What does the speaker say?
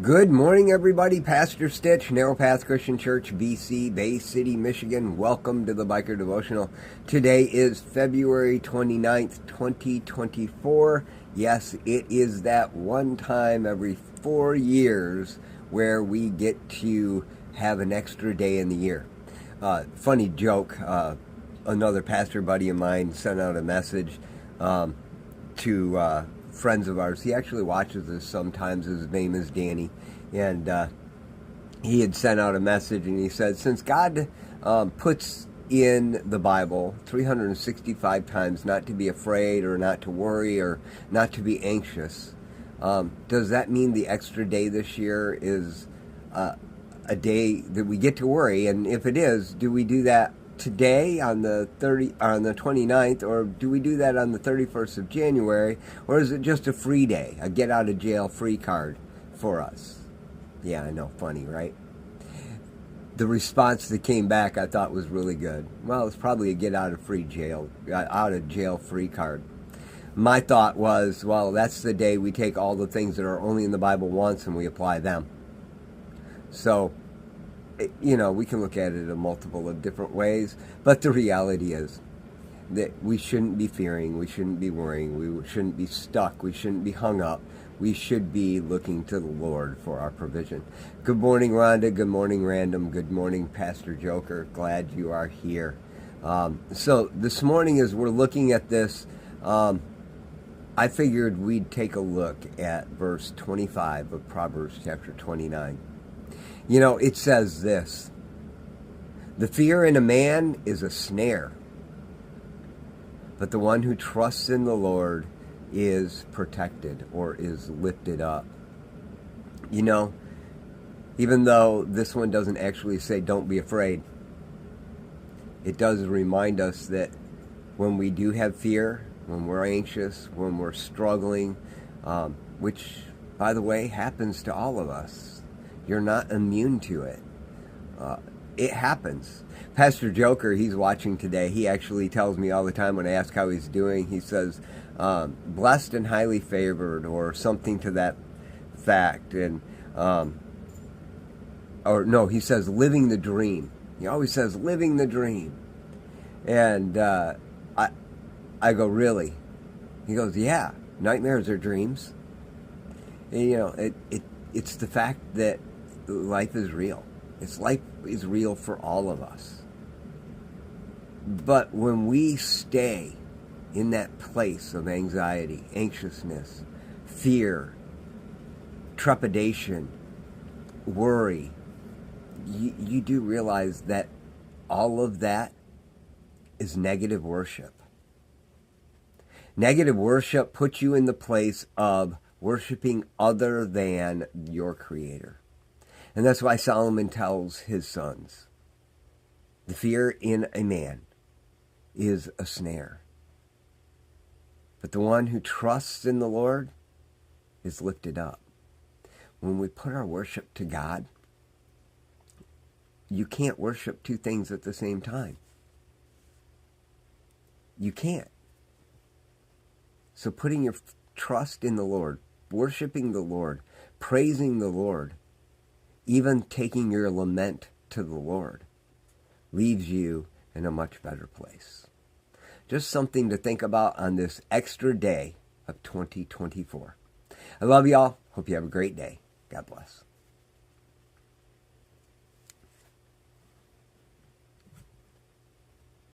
Good morning, everybody. Pastor Stitch, Narrow Path Christian Church, BC, Bay City, Michigan. Welcome to the Biker Devotional. Today is February 29th, 2024. Yes, it is that one time every 4 years where we get to have an extra day in the year. Funny joke, another pastor buddy of mine sent out a message to friends of ours. He actually watches this sometimes. His name is Danny, and he had sent out a message, and he said, since God puts in the Bible 365 times not to be afraid or not to worry or not to be anxious, does that mean the extra day this year is a day that we get to worry? And if it is, do we do that today on the 29th, or do we do that on the 31st of January, or is it just a free day, a get out of jail free card for us? Yeah, I know, funny, right? The response that came back I thought was really good. Well, it's probably a get out of jail free card. My thought was, well, that's the day we take all the things that are only in the Bible once and we apply them. So, you know, we can look at it in multiple of different ways, but the reality is that we shouldn't be fearing, we shouldn't be worrying, we shouldn't be stuck, we shouldn't be hung up. We should be looking to the Lord for our provision. Good morning, Rhonda. Good morning, Random. Good morning, Pastor Joker. Glad you are here. So this morning, as we're looking at this, I figured we'd take a look at verse 25 of Proverbs chapter 29. You know, it says this: the fear in a man is a snare, but the one who trusts in the Lord is protected or is lifted up. You know, even though this one doesn't actually say don't be afraid, it does remind us that when we do have fear, when we're anxious, when we're struggling, which, by the way, happens to all of us. You're not immune to it. It happens. Pastor Joker, he's watching today. He actually tells me all the time when I ask how he's doing. He says, blessed and highly favored, or something to that fact. And he says living the dream. He always says living the dream. And I go, really? He goes, yeah, nightmares are dreams. And, you know, it's the fact that life is real. Life is real for all of us. But when we stay in that place of anxiety, anxiousness, fear, trepidation, worry, you do realize that all of that is negative worship. Negative worship puts you in the place of worshiping other than your Creator. And that's why Solomon tells his sons, the fear in a man is a snare, but the one who trusts in the Lord is lifted up. When we put our worship to God, you can't worship two things at the same time. You can't. So putting your trust in the Lord, worshiping the Lord, praising the Lord, even taking your lament to the Lord, leaves you in a much better place. Just something to think about on this extra day of 2024. I love y'all. Hope you have a great day. God bless.